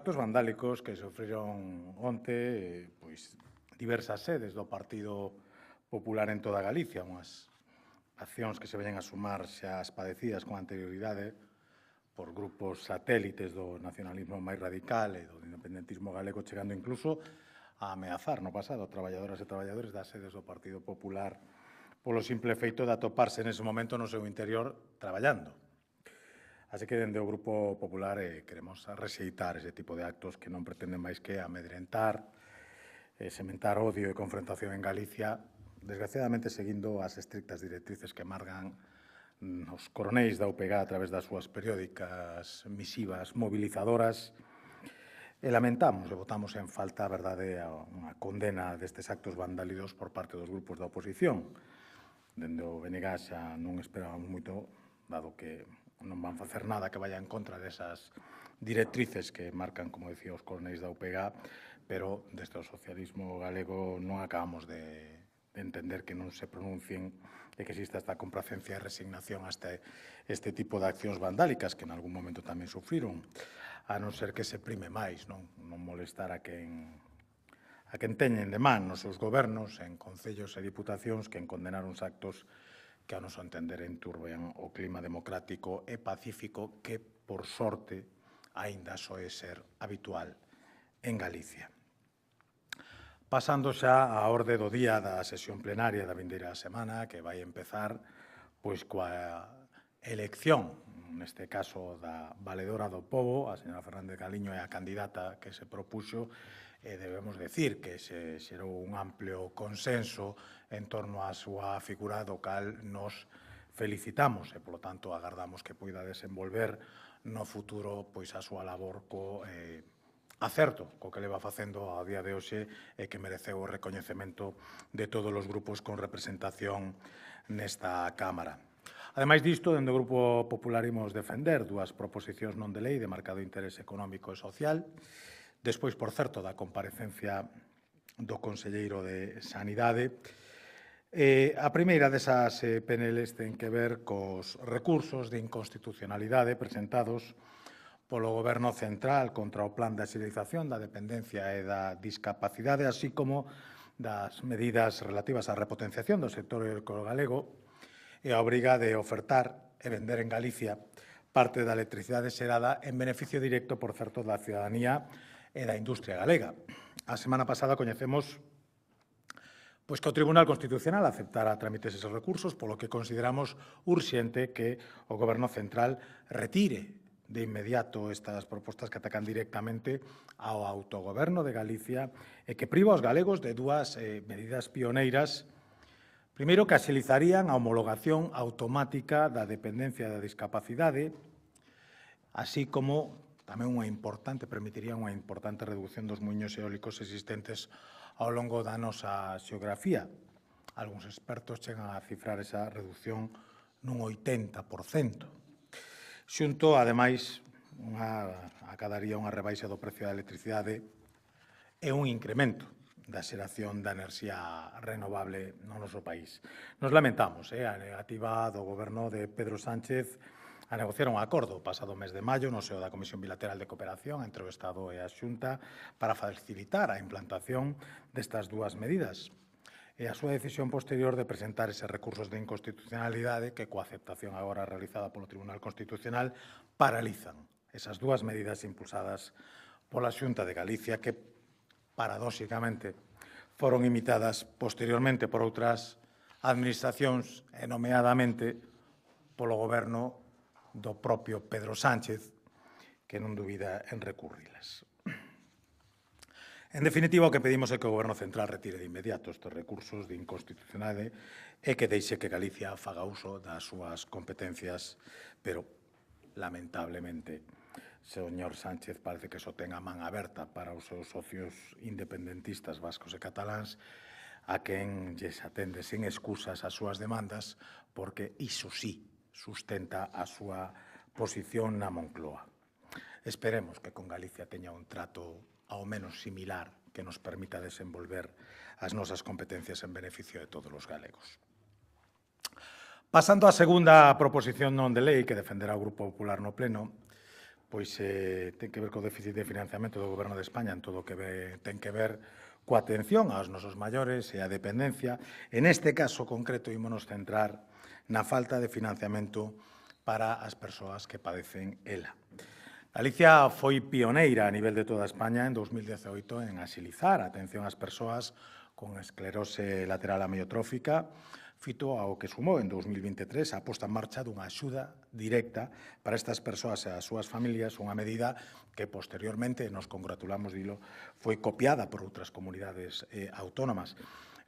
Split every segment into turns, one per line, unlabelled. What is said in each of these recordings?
Actos vandálicos que sofriron onte diversas sedes do Partido Popular en toda Galicia, unhas accións que se veñen a sumar xa as padecidas con anterioridade por grupos satélites do nacionalismo máis radical e do independentismo galego, chegando incluso a ameazar no pasado traballadoras e traballadores das sedes do Partido Popular polo simple feito de atoparse nese momento no seu interior traballando. Así que, dende o Grupo Popular, queremos rexeitar ese tipo de actos que non pretenden máis que amedrentar, sementar odio e confrontación en Galicia, desgraciadamente seguindo as estrictas directrices que marcan os coronéis da UPG a través das súas periódicas misivas movilizadoras. E lamentamos e votamos en falta, a verdade, unha condena destes actos vandálidos por parte dos grupos da oposición. Dende o BNG xa non esperábamos moito, dado que non van facer nada que vaya en contra desas directrices que marcan, como decía, os coronéis da UPG, pero desde o socialismo galego non acabamos de entender que non se pronuncien e que exista esta complacencia e resignación a este tipo de accións vandálicas que en algún momento tamén sufriron, a non ser que se prime máis, non molestar a quen teñen de man nos seus gobernos, en concellos e diputacións, que en condenar uns actos que, a noso entender, enturben o clima democrático e pacífico que, por sorte, aínda soe ser habitual en Galicia. Pasando xa á orde do día da sesión plenaria da vindeira semana, que vai empezar coa elección, neste caso da valedora do pobo, a señora Fernández Galiño é a candidata que se propuxo, e debemos decir que se xerou un amplio consenso en torno á súa figura, do cal nos felicitamos e, polo tanto, agardamos que poida desenvolver no futuro a súa labor co acerto co que leva facendo ao día de hoxe e que mereceu o recoñecemento de todos os grupos con representación nesta Cámara. Ademais disto, dende o Grupo Popular imos defender dúas proposicións non de lei de marcado interese económico e social, despois, por certo, da comparecencia do Conselleiro de Sanidade. A primeira desas PNLs ten que ver cos recursos de inconstitucionalidade presentados polo Goberno central contra o Plan de Axilización da Dependencia e da Discapacidade, así como das medidas relativas á repotenciación do sector eólico galego e a obriga de ofertar e vender en Galicia parte da electricidade xerada en beneficio directo, por certo, da ciudadanía e da industria galega. A semana pasada coñecemos que o Tribunal Constitucional aceptara a trámites eses recursos, polo que consideramos urxente que o Goberno central retire de inmediato estas propostas que atacan directamente ao autogoberno de Galicia e que priva aos galegos de dúas medidas pioneiras. Primeiro, que axilizarían a homologación automática da dependencia da discapacidade, así como tamén permitiría unha importante reducción dos muiños eólicos existentes ao longo da nosa xeografía. Algúns expertos chegan a cifrar esa reducción nun 80%. Xunto, ademais, acadaría unha rebaixa do precio da electricidade e un incremento da xeración da enerxía renovable no noso país. Nos lamentamos a negativa do Goberno de Pedro Sánchez a negociar un acordo o pasado mes de maio no seo da Comisión Bilateral de Cooperación entre o Estado e a Xunta para facilitar a implantación destas dúas medidas e a súa decisión posterior de presentar eses recursos de inconstitucionalidade que, coa aceptación agora realizada polo Tribunal Constitucional, paralizan esas dúas medidas impulsadas pola Xunta de Galicia que, paradóxicamente, foron imitadas posteriormente por outras administracións e, nomeadamente, polo Goberno do propio Pedro Sánchez, que non dubida en recurrilas. En definitiva, o que pedimos é que o Goberno central retire de inmediato estes recursos de inconstitucionalidade e que deixe que Galicia faga uso das súas competencias, pero, lamentablemente, señor Sánchez parece que só ten a man aberta para os seus socios independentistas vascos e cataláns, a quen lles atende sin excusas as súas demandas, porque iso sí sustenta a súa posición na Moncloa. Esperemos que con Galicia teña un trato ao menos similar que nos permita desenvolver as nosas competencias en beneficio de todos os galegos. Pasando á segunda proposición non de lei que defenderá o Grupo Popular no Pleno, pois ten que ver co déficit de financiamento do Goberno de España en todo o que ten que ver coa atención aos nosos maiores e a dependencia. En este caso concreto, ímonos centrar na falta de financiamento para as persoas que padecen ELA. Galicia foi pioneira a nivel de toda España en 2018 en axilizar a atención ás persoas con esclerose lateral amiotrófica, fito ao que sumou en 2023 a posta en marcha dunha axuda directa para estas persoas e as súas familias, unha medida que posteriormente, nos congratulamos dilo, foi copiada por outras comunidades autónomas.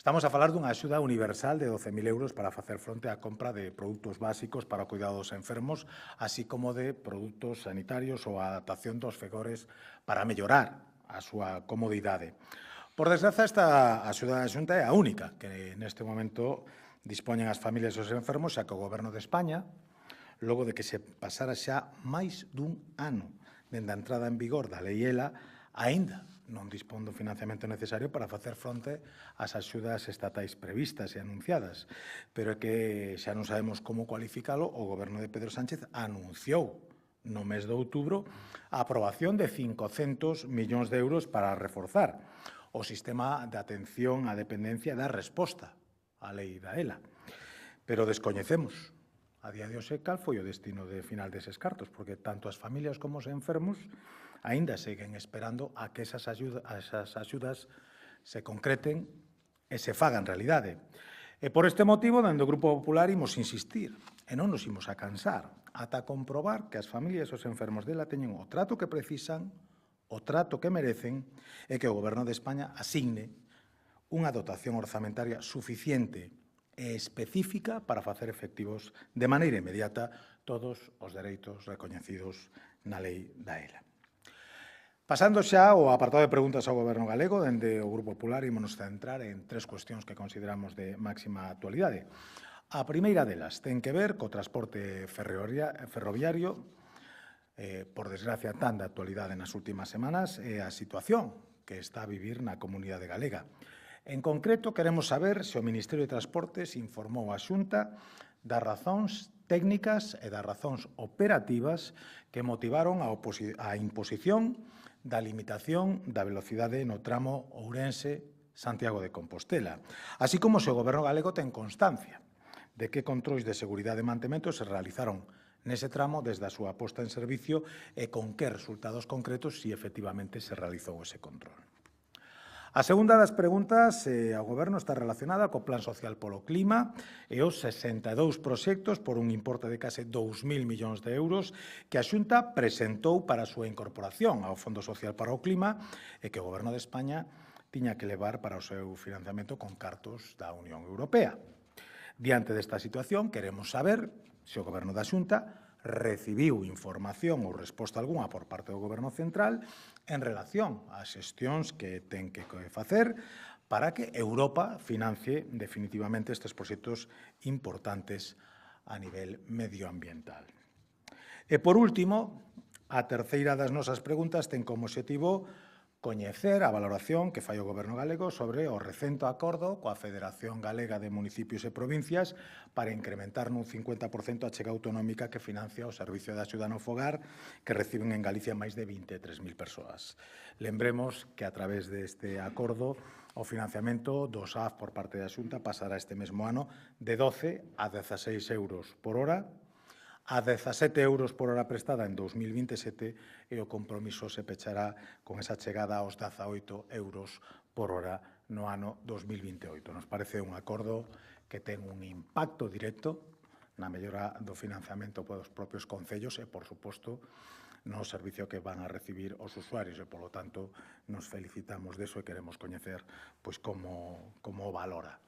Estamos a falar dunha axuda universal de 12.000 euros para facer fronte á compra de produtos básicos para o cuidado dos enfermos, así como de produtos sanitarios ou a adaptación dos fegores para mellorar a súa comodidade. Por desgraza, esta axuda da Xunta é a única que neste momento dispoñen as familias e os enfermos, xa que o Goberno de España, logo de que se pasara xa máis dun ano dende a entrada en vigor da Lei ELA, aínda non dispón do financiamento necesario para facer fronte ás axudas estatais previstas e anunciadas, pero é que xa non sabemos como cualificalo. O Goberno de Pedro Sánchez anunciou no mes de outubro a aprobación de 500 millóns de euros para reforzar o sistema de atención á dependencia da resposta á lei da ELA. Pero descoñecemos a día de hoxe cal foi o destino de final deses cartos, porque tanto as familias como os enfermos aínda seguen esperando a que esas axudas se concreten e se fagan realidade. E por este motivo, dende o Grupo Popular, imos insistir e non nos imos a cansar ata comprobar que as familias e os enfermos dela teñen o trato que precisan, o trato que merecen e que o Goberno de España asigne unha dotación orzamentaria suficiente e específica para facer efectivos de maneira inmediata todos os dereitos recoñecidos na lei da ELA. Pasando xa ao apartado de preguntas ao Goberno galego, dende o Grupo Popular ímonos centrar en tres cuestións que consideramos de máxima actualidade. A primeira delas ten que ver co transporte ferroviario, por desgracia tan de actualidade nas últimas semanas, e a situación que está a vivir na comunidade galega. En concreto, queremos saber se o Ministerio de Transportes informou a Xunta das razóns técnicas e das razóns operativas que motivaron a imposición da limitación da velocidade no tramo Ourense-Santiago de Compostela, así como se o Goberno galego ten constancia de que controis de seguridade e mantemento se realizaron nese tramo desde a súa posta en servicio e con que resultados concretos si efectivamente se realizou ese control. A segunda das preguntas ao Goberno está relacionada co Plan Social polo Clima e os 62 proxectos por un importe de case 2.000 millóns de euros que a Xunta presentou para a súa incorporación ao Fondo Social para o Clima e que o Goberno de España tiña que levar para o seu financiamento con cartos da Unión Europea. Diante desta situación, queremos saber se o Goberno da Xunta recibiu información ou resposta algunha por parte do Goberno central en relación ás xestións que ten que facer para que Europa financie definitivamente estes proxectos importantes a nivel medioambiental. E, por último, a terceira das nosas preguntas ten como obxectivo coñecer a valoración que fai o Goberno galego sobre o recente acordo coa Federación Galega de Municipios e Provincias para incrementar nun 50% a achega autonómica que financia o Servicio de Axuda no Fogar que reciben en Galicia máis de 23.000 persoas. Lembremos que a través deste acordo o financiamento do SAF por parte da Xunta pasará este mesmo ano de 12 a 16 euros por hora, a 17 euros por hora prestada en 2027 e o compromiso se pechará con esa chegada aos 18 euros por hora no ano 2028. Nos parece un acordo que ten un impacto directo na mellora do financiamento polos propios concellos e, por suposto, no servicio que van a recibir os usuarios e, polo tanto, nos felicitamos deso e queremos coñecer como o valora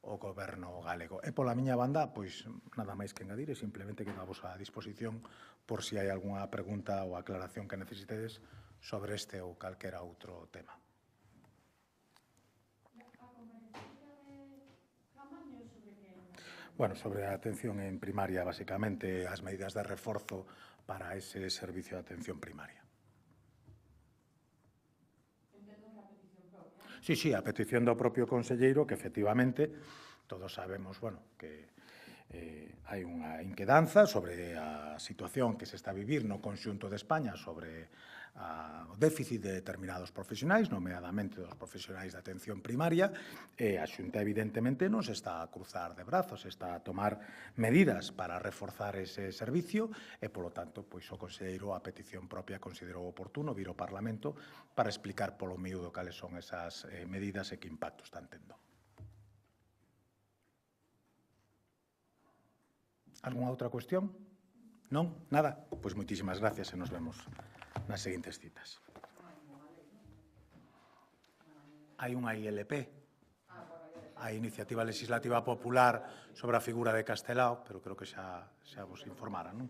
o Goberno galego. E pola miña banda, pois nada máis que engadir e simplemente quedamos a disposición por si hai algunha pregunta ou aclaración que necesitedes sobre este ou calquera outro tema. Bueno, sobre a atención en primaria, basicamente, as medidas de reforzo para ese servicio de atención primaria. Sí, a petición do propio conselleiro, que efectivamente todos sabemos, bueno, que hai unha inquedanza sobre a situación que se está a vivir no conxunto de España sobre o déficit de determinados profesionais, nomeadamente dos profesionais de atención primaria, e a Xunta evidentemente non se está a cruzar de brazos, está a tomar medidas para reforzar ese servicio e, polo tanto, pois o conselleiro a petición propia considerou oportuno vir ao Parlamento para explicar polo miúdo cales son esas medidas e que impacto están tendo. Algunha outra cuestión? Non? Nada? Pois moitísimas gracias e nos vemos nas seguintes citas. Hai unha ILP, a Iniciativa Legislativa Popular sobre a figura de Castelao, pero creo que xa vos informaran, non?